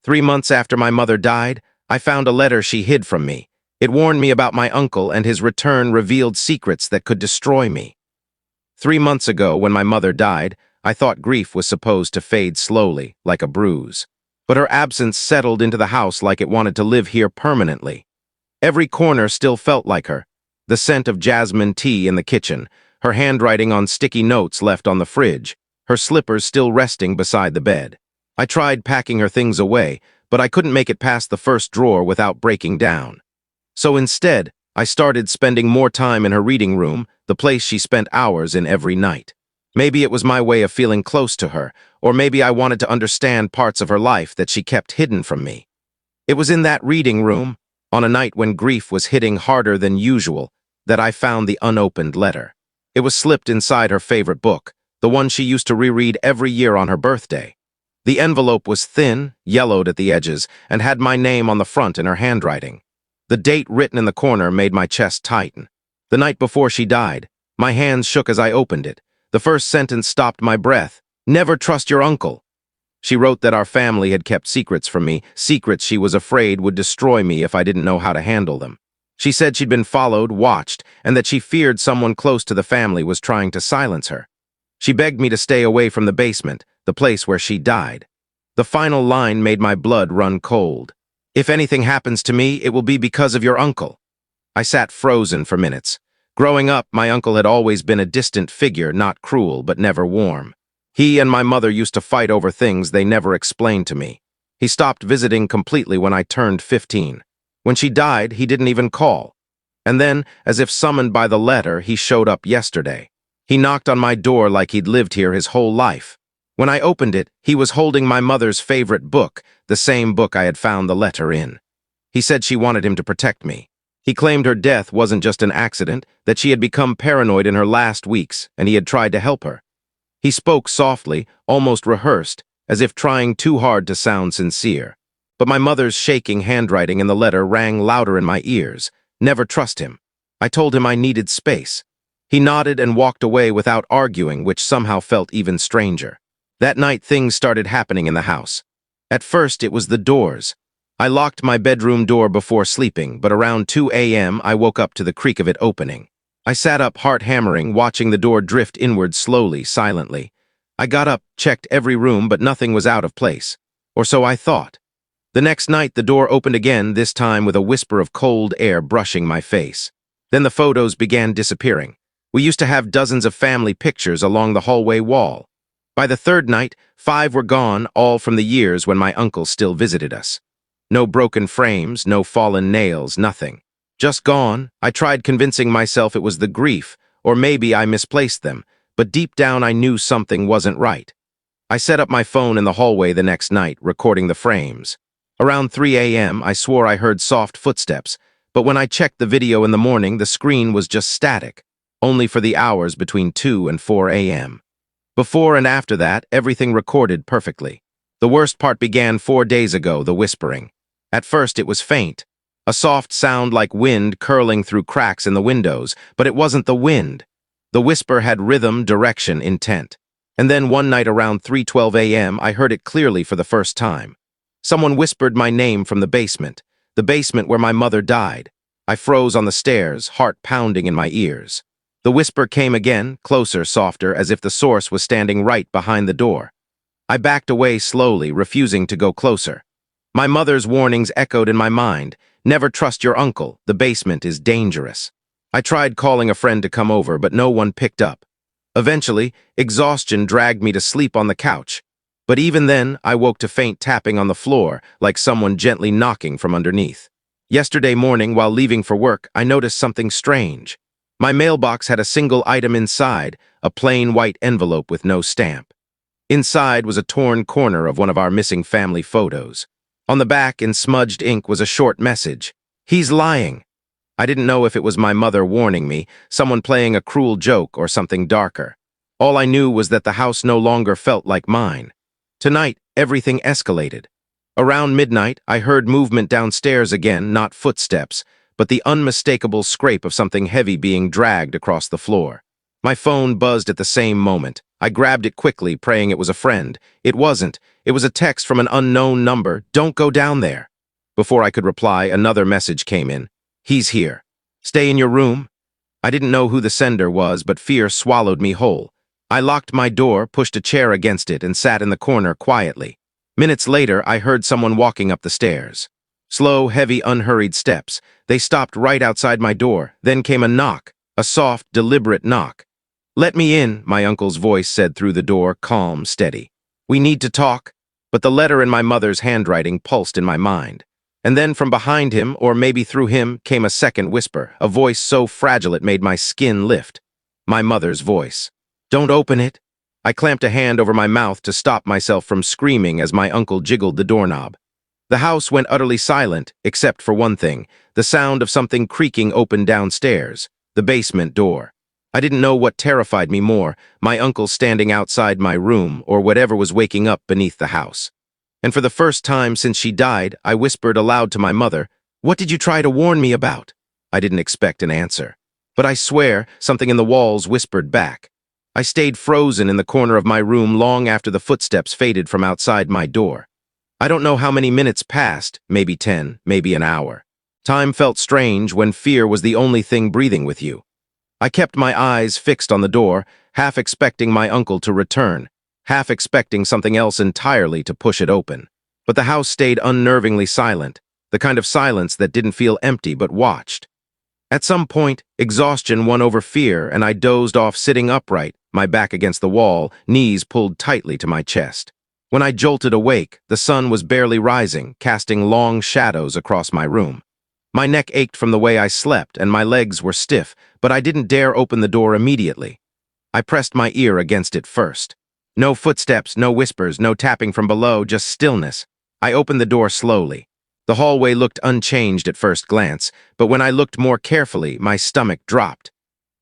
3 months after my mother died, I found a letter she hid from me. It warned me about my uncle, and his return revealed secrets that could destroy me. 3 months ago, when my mother died, I thought grief was supposed to fade slowly, like a bruise. But her absence settled into the house like it wanted to live here permanently. Every corner still felt like her. The scent of jasmine tea in the kitchen, her handwriting on sticky notes left on the fridge, her slippers still resting beside the bed. I tried packing her things away, but I couldn't make it past the first drawer without breaking down. So instead, I started spending more time in her reading room, the place she spent hours in every night. Maybe it was my way of feeling close to her, or maybe I wanted to understand parts of her life that she kept hidden from me. It was in that reading room, on a night when grief was hitting harder than usual, that I found the unopened letter. It was slipped inside her favorite book, the one she used to reread every year on her birthday. The envelope was thin, yellowed at the edges, and had my name on the front in her handwriting. The date written in the corner made my chest tighten. The night before she died, my hands shook as I opened it. The first sentence stopped my breath. "Never trust your uncle." She wrote that our family had kept secrets from me, secrets she was afraid would destroy me if I didn't know how to handle them. She said she'd been followed, watched, and that she feared someone close to the family was trying to silence her. She begged me to stay away from the basement, the place where she died. The final line made my blood run cold. "If anything happens to me, it will be because of your uncle." I sat frozen for minutes. Growing up, my uncle had always been a distant figure, not cruel, but never warm. He and my mother used to fight over things they never explained to me. He stopped visiting completely when I turned 15. When she died, he didn't even call. And then, as if summoned by the letter, he showed up yesterday. He knocked on my door like he'd lived here his whole life. When I opened it, he was holding my mother's favorite book, the same book I had found the letter in. He said she wanted him to protect me. He claimed her death wasn't just an accident, that she had become paranoid in her last weeks, and he had tried to help her. He spoke softly, almost rehearsed, as if trying too hard to sound sincere. But my mother's shaking handwriting in the letter rang louder in my ears. Never trust him. I told him I needed space. He nodded and walked away without arguing, which somehow felt even stranger. That night, things started happening in the house. At first, it was the doors. I locked my bedroom door before sleeping, but around 2 a.m. I woke up to the creak of it opening. I sat up, heart hammering, watching the door drift inward slowly, silently. I got up, checked every room, but nothing was out of place. Or so I thought. The next night, the door opened again, this time with a whisper of cold air brushing my face. Then the photos began disappearing. We used to have dozens of family pictures along the hallway wall. By the third night, 5 were gone, all from the years when my uncle still visited us. No broken frames, no fallen nails, nothing. Just gone. I tried convincing myself it was the grief, or maybe I misplaced them, but deep down I knew something wasn't right. I set up my phone in the hallway the next night, recording the frames. Around 3 a.m., I swore I heard soft footsteps, but when I checked the video in the morning, the screen was just static, only for the hours between 2 and 4 a.m. Before and after that, everything recorded perfectly. The worst part began 4 days ago, the whispering. At first, it was faint, a soft sound like wind curling through cracks in the windows, but it wasn't the wind. The whisper had rhythm, direction, intent. And then one night around 3:12 a.m., I heard it clearly for the first time. Someone whispered my name from the basement where my mother died. I froze on the stairs, heart pounding in my ears. The whisper came again, closer, softer, as if the source was standing right behind the door. I backed away slowly, refusing to go closer. My mother's warnings echoed in my mind. Never trust your uncle. The basement is dangerous. I tried calling a friend to come over, but no one picked up. Eventually, exhaustion dragged me to sleep on the couch. But even then, I woke to faint tapping on the floor, like someone gently knocking from underneath. Yesterday morning, while leaving for work, I noticed something strange. My mailbox had a single item inside, a plain white envelope with no stamp. Inside was a torn corner of one of our missing family photos. On the back, in smudged ink, was a short message. "He's lying." I didn't know if it was my mother warning me, someone playing a cruel joke, or something darker. All I knew was that the house no longer felt like mine. Tonight, everything escalated. Around midnight, I heard movement downstairs again, not footsteps, but the unmistakable scrape of something heavy being dragged across the floor. My phone buzzed at the same moment. I grabbed it quickly, praying it was a friend. It wasn't. It was a text from an unknown number. "Don't go down there." Before I could reply, another message came in. "He's here. Stay in your room." I didn't know who the sender was, but fear swallowed me whole. I locked my door, pushed a chair against it, and sat in the corner quietly. Minutes later, I heard someone walking up the stairs. Slow, heavy, unhurried steps. They stopped right outside my door. Then came a knock, a soft, deliberate knock. "Let me in," my uncle's voice said through the door, calm, steady. "We need to talk." But the letter in my mother's handwriting pulsed in my mind. And then from behind him, or maybe through him, came a second whisper, a voice so fragile it made my skin lift. My mother's voice. "Don't open it." I clamped a hand over my mouth to stop myself from screaming as my uncle jiggled the doorknob. The house went utterly silent, except for one thing, the sound of something creaking open downstairs, the basement door. I didn't know what terrified me more, my uncle standing outside my room or whatever was waking up beneath the house. And for the first time since she died, I whispered aloud to my mother, "What did you try to warn me about?" I didn't expect an answer. But I swear, something in the walls whispered back. I stayed frozen in the corner of my room long after the footsteps faded from outside my door. I don't know how many minutes passed, maybe 10, maybe an hour. Time felt strange when fear was the only thing breathing with you. I kept my eyes fixed on the door, half expecting my uncle to return, half expecting something else entirely to push it open. But the house stayed unnervingly silent, the kind of silence that didn't feel empty but watched. At some point, exhaustion won over fear, and I dozed off sitting upright, my back against the wall, knees pulled tightly to my chest. When I jolted awake, the sun was barely rising, casting long shadows across my room. My neck ached from the way I slept, and my legs were stiff, but I didn't dare open the door immediately. I pressed my ear against it first. No footsteps, no whispers, no tapping from below, just stillness. I opened the door slowly. The hallway looked unchanged at first glance, but when I looked more carefully, my stomach dropped.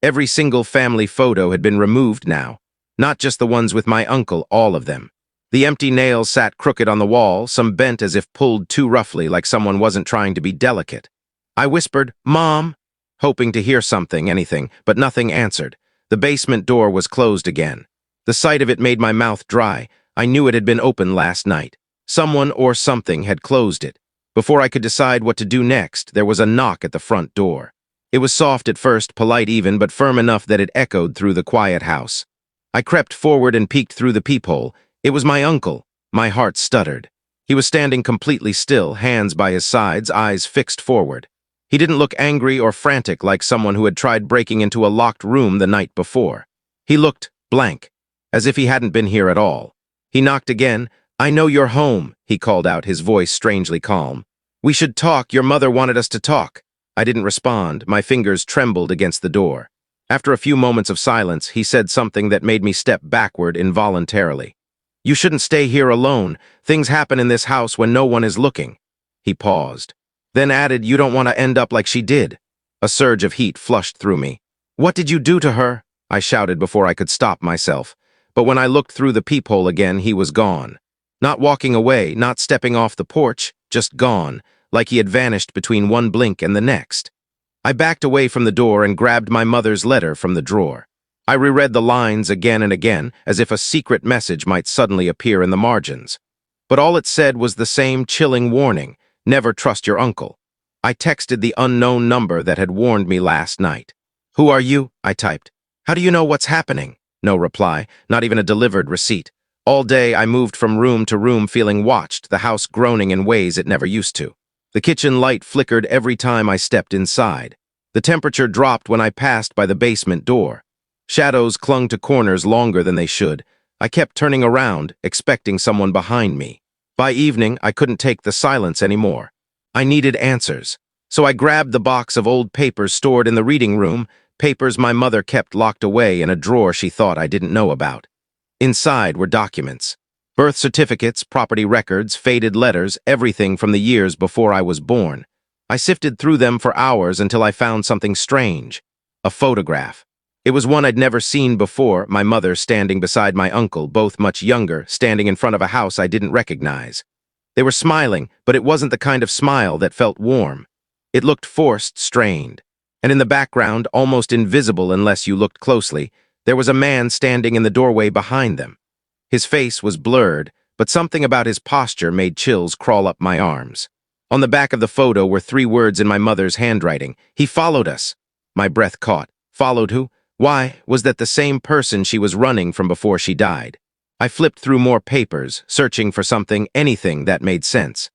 Every single family photo had been removed now, not just the ones with my uncle, all of them. The empty nails sat crooked on the wall, some bent as if pulled too roughly, like someone wasn't trying to be delicate. I whispered, "Mom," hoping to hear something, anything, but nothing answered. The basement door was closed again. The sight of it made my mouth dry. I knew it had been open last night. Someone or something had closed it. Before I could decide what to do next, there was a knock at the front door. It was soft at first, polite even, but firm enough that it echoed through the quiet house. I crept forward and peeked through the peephole. It was my uncle. My heart stuttered. He was standing completely still, hands by his sides, eyes fixed forward. He didn't look angry or frantic like someone who had tried breaking into a locked room the night before. He looked blank, as if he hadn't been here at all. He knocked again. "I know you're home," he called out, his voice strangely calm. "We should talk. Your mother wanted us to talk." I didn't respond. My fingers trembled against the door. After a few moments of silence, he said something that made me step backward involuntarily. "You shouldn't stay here alone. Things happen in this house when no one is looking." He paused, then added, "You don't want to end up like she did." A surge of heat flushed through me. "What did you do to her?" I shouted before I could stop myself. But when I looked through the peephole again, he was gone. Not walking away, not stepping off the porch, just gone, like he had vanished between one blink and the next. I backed away from the door and grabbed my mother's letter from the drawer. I reread the lines again and again, as if a secret message might suddenly appear in the margins. But all it said was the same chilling warning, "Never trust your uncle." I texted the unknown number that had warned me last night. "Who are you?" I typed. "How do you know what's happening?" No reply, not even a delivered receipt. All day I moved from room to room feeling watched, the house groaning in ways it never used to. The kitchen light flickered every time I stepped inside. The temperature dropped when I passed by the basement door. Shadows clung to corners longer than they should. I kept turning around, expecting someone behind me. By evening, I couldn't take the silence anymore. I needed answers. So I grabbed the box of old papers stored in the reading room, papers my mother kept locked away in a drawer she thought I didn't know about. Inside were documents. Birth certificates, property records, faded letters, everything from the years before I was born. I sifted through them for hours until I found something strange. A photograph. It was one I'd never seen before, my mother standing beside my uncle, both much younger, standing in front of a house I didn't recognize. They were smiling, but it wasn't the kind of smile that felt warm. It looked forced, strained. And in the background, almost invisible unless you looked closely, There was a man standing in the doorway behind them. His face was blurred, but something about his posture made chills crawl up my arms. On the back of the photo were 3 words in my mother's handwriting. "He followed us." My breath caught. Followed who? Why, was that the same person she was running from before she died? I flipped through more papers, searching for something, anything that made sense.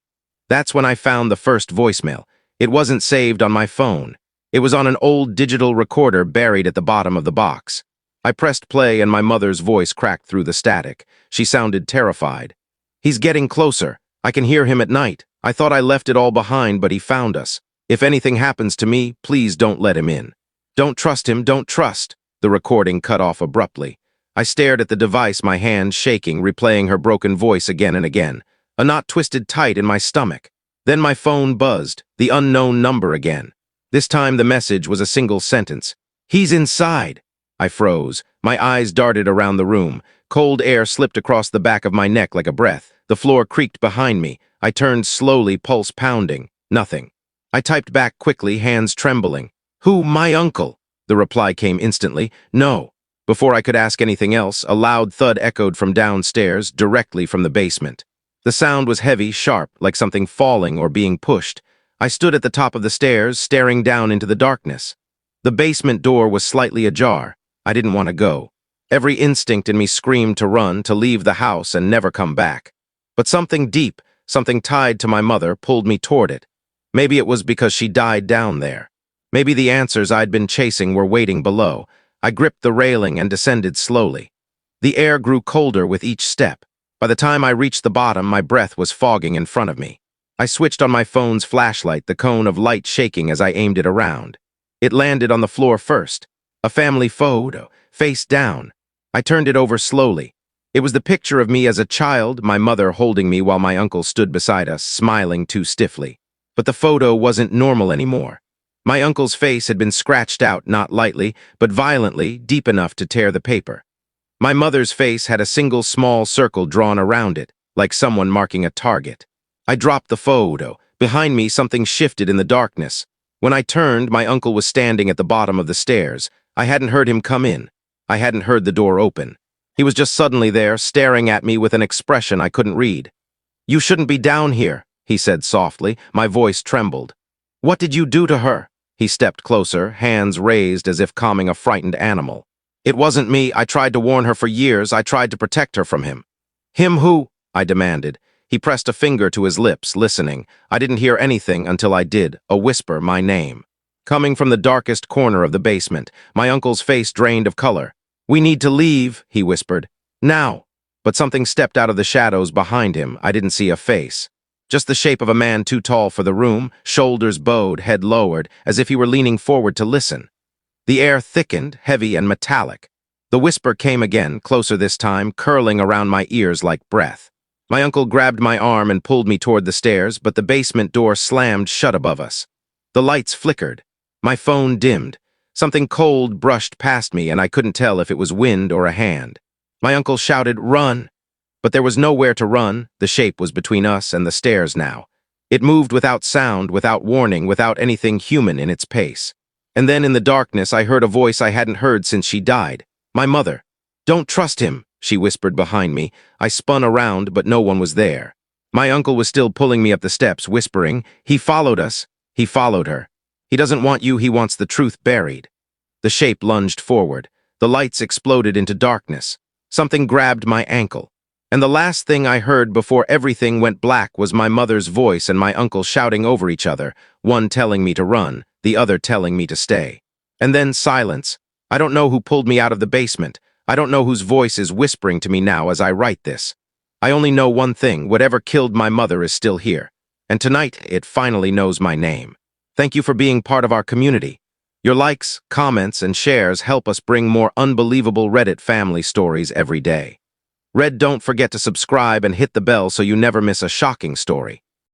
That's when I found the first voicemail. It wasn't saved on my phone. It was on an old digital recorder buried at the bottom of the box. I pressed play and my mother's voice cracked through the static. She sounded terrified. "He's getting closer. I can hear him at night. I thought I left it all behind, but he found us. If anything happens to me, please don't let him in." "Don't trust him, don't trust." The recording cut off abruptly. I stared at the device, my hand shaking, replaying her broken voice again and again. A knot twisted tight in my stomach. Then my phone buzzed, the unknown number again. This time the message was a single sentence. "He's inside." I froze. My eyes darted around the room. Cold air slipped across the back of my neck like a breath. The floor creaked behind me. I turned slowly, pulse pounding. Nothing. I typed back quickly, hands trembling. "Who? My uncle?" The reply came instantly. "No." Before I could ask anything else, a loud thud echoed from downstairs, directly from the basement. The sound was heavy, sharp, like something falling or being pushed. I stood at the top of the stairs, staring down into the darkness. The basement door was slightly ajar. I didn't want to go. Every instinct in me screamed to run, to leave the house and never come back. But something deep, something tied to my mother, pulled me toward it. Maybe it was because she died down there. Maybe the answers I'd been chasing were waiting below. I gripped the railing and descended slowly. The air grew colder with each step. By the time I reached the bottom, my breath was fogging in front of me. I switched on my phone's flashlight, the cone of light shaking as I aimed it around. It landed on the floor first. A family photo, face down. I turned it over slowly. It was the picture of me as a child, my mother holding me while my uncle stood beside us, smiling too stiffly. But the photo wasn't normal anymore. My uncle's face had been scratched out, not lightly, but violently, deep enough to tear the paper. My mother's face had a single small circle drawn around it, like someone marking a target. I dropped the photo. Behind me, something shifted in the darkness. When I turned, my uncle was standing at the bottom of the stairs. I hadn't heard him come in. I hadn't heard the door open. He was just suddenly there, staring at me with an expression I couldn't read. "You shouldn't be down here," he said softly. My voice trembled. "What did you do to her?" He stepped closer, hands raised as if calming a frightened animal. "It wasn't me. I tried to warn her for years. I tried to protect her from him." "Him who?" I demanded. He pressed a finger to his lips, listening. I didn't hear anything until I did, a whisper, my name. Coming from the darkest corner of the basement, my uncle's face drained of color. "We need to leave," he whispered. "Now." But something stepped out of the shadows behind him. I didn't see a face. Just the shape of a man too tall for the room, shoulders bowed, head lowered, as if he were leaning forward to listen. The air thickened, heavy and metallic. The whisper came again, closer this time, curling around my ears like breath. My uncle grabbed my arm and pulled me toward the stairs, but the basement door slammed shut above us. The lights flickered. My phone dimmed. Something cold brushed past me, and I couldn't tell if it was wind or a hand. My uncle shouted, "Run!" But there was nowhere to run. The shape was between us and the stairs now. It moved without sound, without warning, without anything human in its pace. And then in the darkness, I heard a voice I hadn't heard since she died. My mother. "Don't trust him," she whispered behind me. I spun around, but no one was there. My uncle was still pulling me up the steps, whispering, "He followed us." He followed her. "He doesn't want you, he wants the truth buried." The shape lunged forward. The lights exploded into darkness. Something grabbed my ankle. And the last thing I heard before everything went black was my mother's voice and my uncle shouting over each other, one telling me to run, the other telling me to stay. And then silence. I don't know who pulled me out of the basement. I don't know whose voice is whispering to me now as I write this. I only know one thing: whatever killed my mother is still here. And tonight, it finally knows my name. Thank you for being part of our community. Your likes, comments, and shares help us bring more unbelievable Reddit family stories every day. Don't forget to subscribe and hit the bell so you never miss a shocking story.